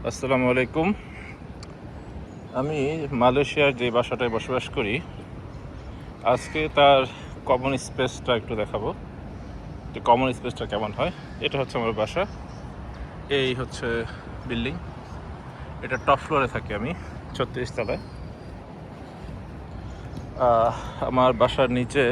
আসসালামু আলাইকুম। আমি মালয়েশিয়ার যে বাসাটায় বসবাস করি, আজকে তার কমন স্পেসটা একটু দেখাবো যে কমন স্পেসটা কেমন হয়। এটা হচ্ছে আমার বাসা, এই হচ্ছে বিল্ডিং। এটা টপ ফ্লোরে থাকি আমি, 36 তলায়। আমার বাসার নিচে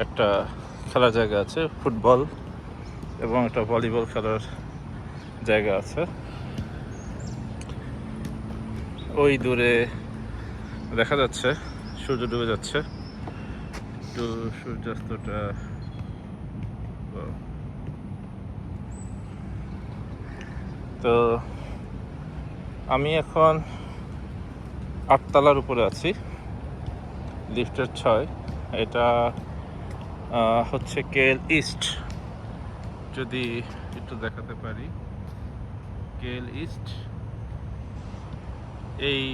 একটা খেলার জায়গা আছে, ফুটবল এবং একটা ভলিবল খেলার জায়গা আছে। ওই দূরে দেখা যাচ্ছে সূর্য ডুবে যাচ্ছে, একটু সূর্যাস্তটা। তো আমি এখন 8 তলার উপরে আছি, লিফটের 6। এটা হচ্ছে কেএল ইস্ট, যদি একটু দেখাতে পারি। কেএল ইস্ট এই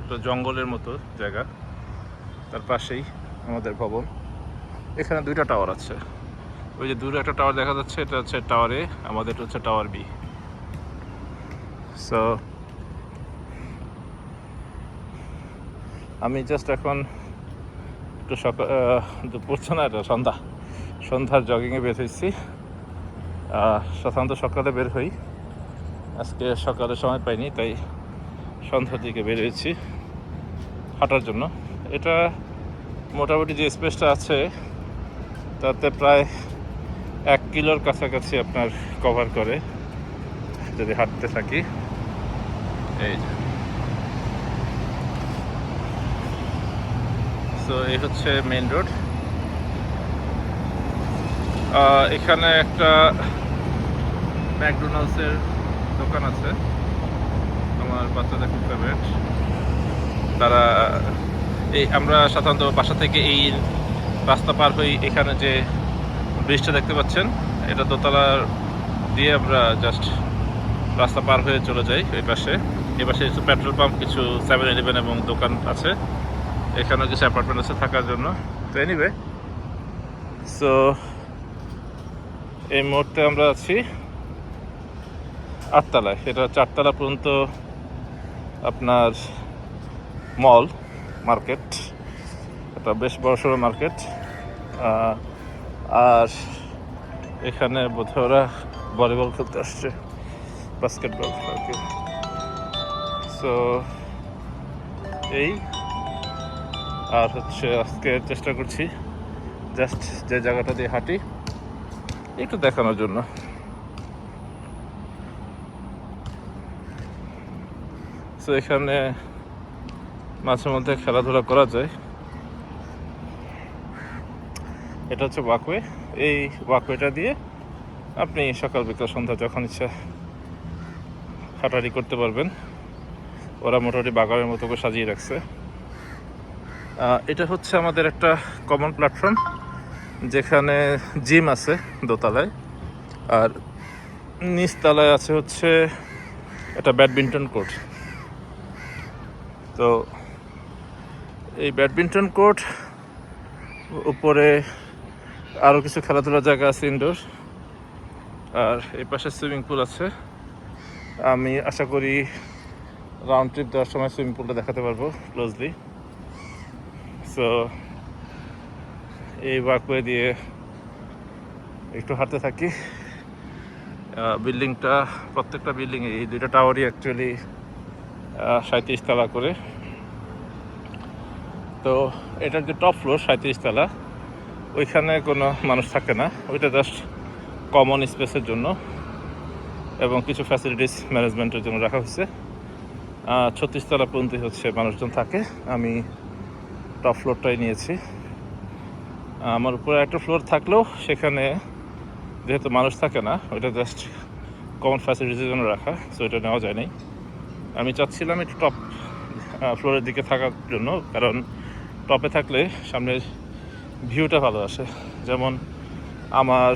একটা জঙ্গলের মতো জায়গা, তার পাশেই আমাদের ভবন। এখানে 2টা টাওয়ার আছে। ওই যে দূরে একটা টাওয়ার দেখা যাচ্ছে, এটা হচ্ছে টাওয়ার এ, আমাদের হচ্ছে টাওয়ার বি। সো আমি জাস্ট এখন একটু দুপুর না, এটা সন্ধ্যার জগিংয়ে বের হয়েছি। সাধারণত সকালে বের হই, আজকে সকালে সময় পাইনি, তাই সন্ধ্যার দিকে বের হয়েছি হাঁটার জন্য। এটা মোটামুটি যে স্পেসটা আছে তাতে প্রায় 1 কিলোর কাছাকাছি আপনার কভার করে যদি হাঁটতে থাকি। এই সো এই হচ্ছে মেইন রোড। এখানে একটা ম্যাকডোনাল্ডসের দোকান আছে, আমার বাচ্চাদের খুব ফেভারিট। তারা আমরা সাধারণত বাসা থেকে এই রাস্তা পার হই, এখানে যে ব্রিজটা দেখতে পাচ্ছেন, এটা দোতলার দিয়ে আমরা জাস্ট রাস্তা পার হয়ে চলে যাই এই পাশে। এই পাশে কিছু পেট্রোল পাম্প, কিছু 7-Eleven এবং দোকান আছে। এখানেও কিছু অ্যাপার্টমেন্ট আছে থাকার জন্য। তো এনিওয়ে, সো এই মুহূর্তে আমরা আছি 8 তলায়। এটা 4 তলা পর্যন্ত আপনার মল, মার্কেট, একটা বেশ বড়সড় মার্কেট। আর এখানে বোধহয় ওরা ভলিবল খেলতে আসছে, বাস্কেটবল আর কি। সো এই আর হচ্ছে আজকে চেষ্টা করছি জাস্ট যে জায়গাটা দিয়ে হাঁটি একটু দেখানোর জন্য। সো এখানে মাঝে মধ্যে খেলাধুলা করা যায়। এটা হচ্ছে ওয়াকওয়ে। এই ওয়াকওয়েটা দিয়ে আপনি সকাল বিকাল সন্ধ্যা যখন ইচ্ছা হাঁটাহাঁটি করতে পারবেন। ওরা মোটামুটি বাগানের মতো করে সাজিয়ে রাখছে। এটা হচ্ছে আমাদের একটা কমন প্ল্যাটফর্ম, যেখানে জিম আছে দোতলায়, আর নিচতলায় আছে হচ্ছে একটা ব্যাডমিন্টন কোর্ট। তো এই ব্যাডমিন্টন কোর্ট উপরে আরও কিছু খেলাধুলার জায়গা আছে ইনডোর, আর এই পাশে সুইমিং পুল আছে। আমি আশা করি রাউন্ড ট্রিপ দেওয়ার সময় সুইমিং পুলটা দেখাতে পারবো ক্লোজলি। সো এই ওয়াকওয়ে দিয়ে একটু হাঁটতে থাকি। বিল্ডিংটা, প্রত্যেকটা বিল্ডিংয়ে, এই 2টা টাওয়ারই অ্যাকচুয়ালি 37 তলা করে। তো এটার যে টপ ফ্লোর 37 তলা, ওইখানে কোনো মানুষ থাকে না, ওইটা জাস্ট কমন স্পেসের জন্য এবং কিছু ফ্যাসিলিটিস ম্যানেজমেন্টের জন্য রাখা হয়েছে। 36 তলা পর্যন্ত হচ্ছে মানুষজন থাকে। আমি টপ ফ্লোরটাই নিয়েছি। আমার উপরে একটা ফ্লোর থাকলেও সেখানে যেহেতু মানুষ থাকে না, ওইটা জাস্ট কমন ফ্যাসিলিটিসের জন্য রাখা, সো এটা নেওয়া যায় নাই। আমি চাচ্ছিলাম একটু টপ ফ্লোরের দিকে থাকার জন্য, কারণ টপে থাকলে সামনের ভিউটা ভালো আসে। যেমন আমার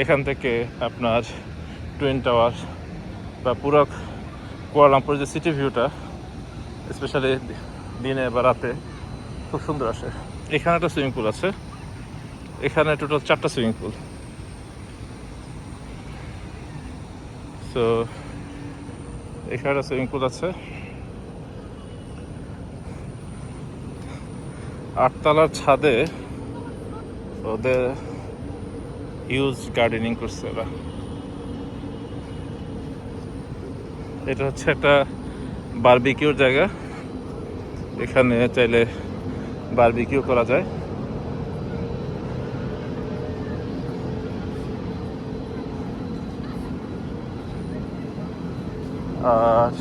এখান থেকে আপনার টুইন টাওয়ার বা পুরো কুয়ালালামপুরের যে সিটি ভিউটা, স্পেশালি দিনে বা রাতে খুব সুন্দর আসে। এখানে একটা সুইমিং পুল আছে, এখানে টোটাল 4টা সুইমিং পুল। সো এখানে একটা সুইমিং পুল আছে, 8 তলার ছাদে ওদের হিউজ গার্ডেনিং করছে ওরা। এটা হচ্ছে একটা বারবিকিউর জায়গা, এখানে চাইলে বারবিকিউ করা যায়। আর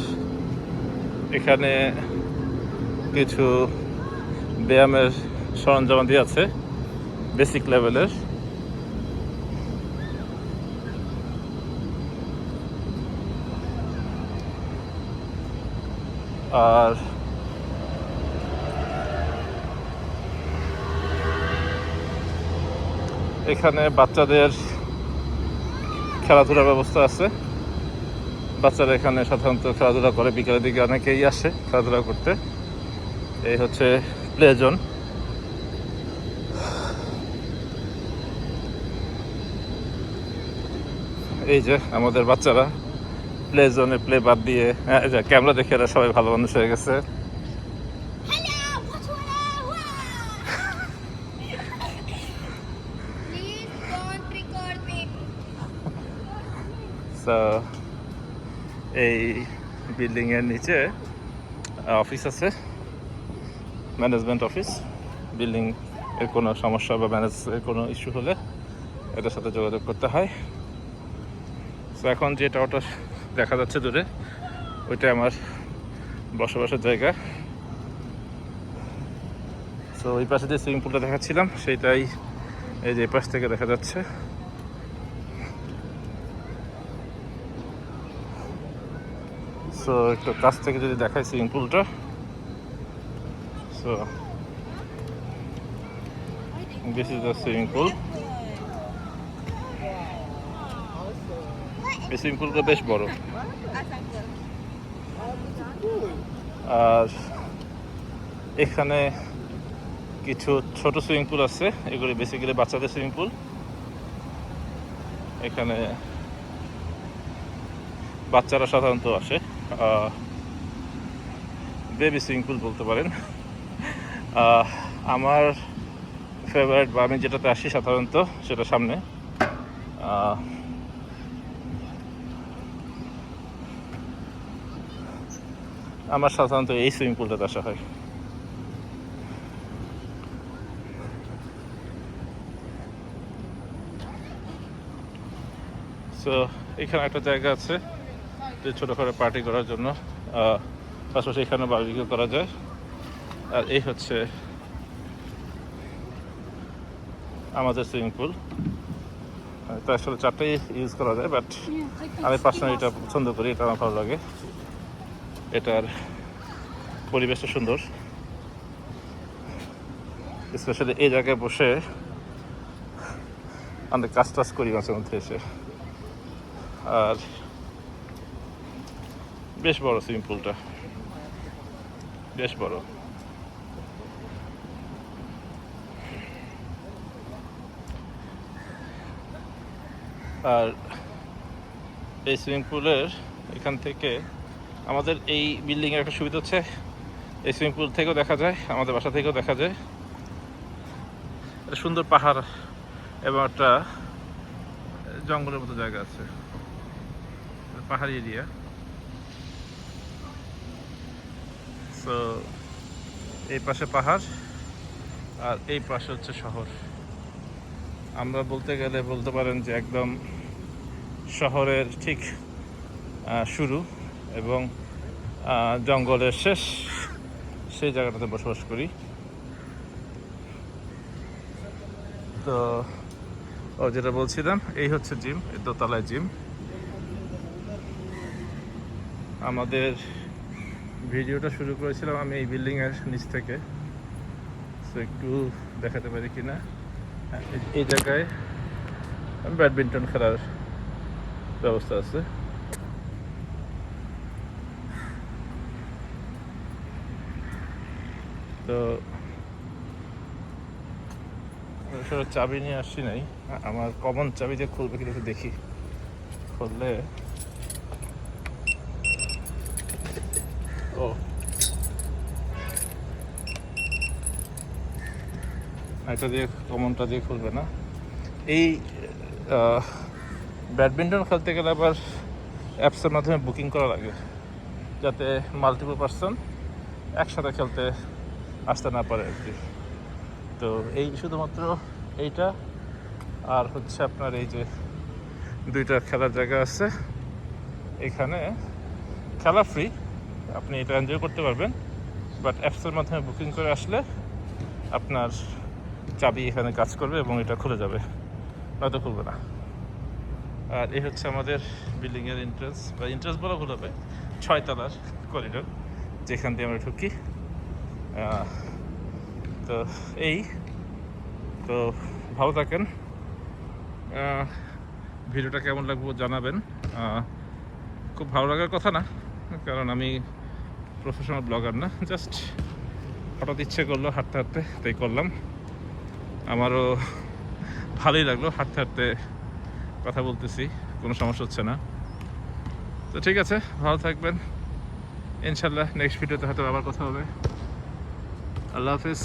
এখানে কিছু ব্যায়ামের সরঞ্জামাদি আছে বেসিক লেভেলের। আর এখানে বাচ্চাদের খেলাধুলার ব্যবস্থা আছে, বাচ্চারা এখানে সাধারণত খেলাধুলা করে, বিকেলের দিকে অনেকেই আসে খেলাধুলা করতে। এই হচ্ছে প্লে জোন। এই যে আমাদের বাচ্চারা প্লে জোনে প্লে বাদ দিয়ে, ক্যামেরা দেখে এরা সবাই ভালো মানুষ হয়ে গেছে। এই বিল্ডিং এর নিচে অফিস আছে, ম্যানেজমেন্ট অফিস। বিল্ডিং এর কোনো সমস্যা বা ম্যানেজের কোনো ইস্যু হলে এটার সাথে যোগাযোগ করতে হয়। তো এখন যে টাওয়ারটা দেখা যাচ্ছে দূরে, ওইটা আমার বসবাসের জায়গা। তো ওই পাশে যে সুইমিং পুলটা দেখাচ্ছিলাম সেইটাই এই যে পাশ থেকে দেখা যাচ্ছে। সো একটু কাছ থেকে যদি দেখাই সুইমিং পুলটা, so this is the swimming pool. এই সুইমিং পুলটা বেশ বড়। আর এখানে কিছু ছোট সুইমিং পুল আছে, এগুলি বেসিক্যালি বাচ্চাদের সুইমিং পুল। এখানে বাচ্চারা সাধারণত আসে, বেবি সুইমিং পুল বলতে পারেন। আমার ফেভারিট বা আমি যেটাতে আসি সাধারণত সেটা সামনে। আমার সাধারণত এই সুইমিং পুলটাতে আসা হয়। সো এখানে একটা জায়গা আছে যে ছোটোখাটো পার্টি করার জন্য, পাশাপাশি এখানে বারবিকিউ করা যায়। আর এই হচ্ছে আমাদের সুইমিং পুল। তো আসলে 4টাই ইউজ করা যায়, বাট আমি পার্সোনালি এটা পছন্দ করি, এটা আমার ভালো লাগে। এটার পরিবেশটা সুন্দর, স্পেশালি এই জায়গায় বসে আমরা কাজ টাজ করি মাঝে মধ্যে এসে। আর বেশ বড় সুইমিং পুলটা, বেশ বড়। আর এই সুইমিং পুলের এখান থেকে আমাদের এই বিল্ডিংয়ের একটা সুবিধা হচ্ছে, এই সুইমিং পুল থেকেও দেখা যায়, আমাদের বাসা থেকেও দেখা যায়। একটা সুন্দর পাহাড় এবং একটা জঙ্গলের মতো জায়গা আছে, পাহাড়ি এরিয়া। সো এই পাশে পাহাড় আর এই পাশে হচ্ছে শহর। আমরা বলতে গেলে বলতে পারেন যে একদম শহরের ঠিক শুরু এবং জঙ্গলের শেষ, সেই জায়গাটাতে বসবাস করি। তো যেটা বলছিলাম, এই হচ্ছে জিম, দোতলায় জিম। আমাদের ভিডিওটা শুরু করেছিলাম আমি এই বিল্ডিংয়ের নিচ থেকে, তো একটু দেখাতে পারি কিনা। এই জায়গায় ব্যাডমিন্টন খেলার ব্যবস্থা আছে। তো চাবি নিয়ে আসছি নাই, আমার কমন চাবি যে খুলবে কিনা একটু দেখি। খুললে ও এটা দিয়ে কমনটা দিয়ে খুলবে না। এই ব্যাডমিন্টন খেলতে গেলে আবার অ্যাপসের মাধ্যমে বুকিং করা লাগে, যাতে মাল্টিপল পার্সন একসাথে খেলতে আসতে না পারে আর কি। তো এই শুধুমাত্র এইটা আর হচ্ছে আপনার এই যে দুইটা খেলার জায়গা আছে, এখানে খেলা ফ্রি, আপনি এটা এনজয় করতে পারবেন। বাট অ্যাপসের মাধ্যমে বুকিং করে আসলে আপনার চাবি এখানে কাজ করবে এবং এটা খুলে যাবে, নয়তো খুলবে না। আর এই হচ্ছে আমাদের বিল্ডিংয়ের এন্ট্রান্স, বা এন্ট্রান্স বলা ভুল হবে, 6 তলার করিডোর যেখান দিয়ে আমরা ঢুকি। তো এই তো ভালো থাকেন। ভিডিওটা কেমন লাগবে জানাবেন। খুব ভালো লাগার কথা না, কারণ আমি প্রফেশনাল ব্লগার না, জাস্ট হঠাৎ ইচ্ছে করলো হাঁটতে হাঁটতে, তাই করলাম। আমারও ভালোই লাগলো হাঁটতে হাঁটতে কথা বলতেছি, কোনো সমস্যা হচ্ছে না। তো ঠিক আছে, ভালো থাকবেন, ইনশাল্লাহ নেক্সট ভিডিওতে হয়তো আবার কথা হবে। আল্লাহ হাফিজ।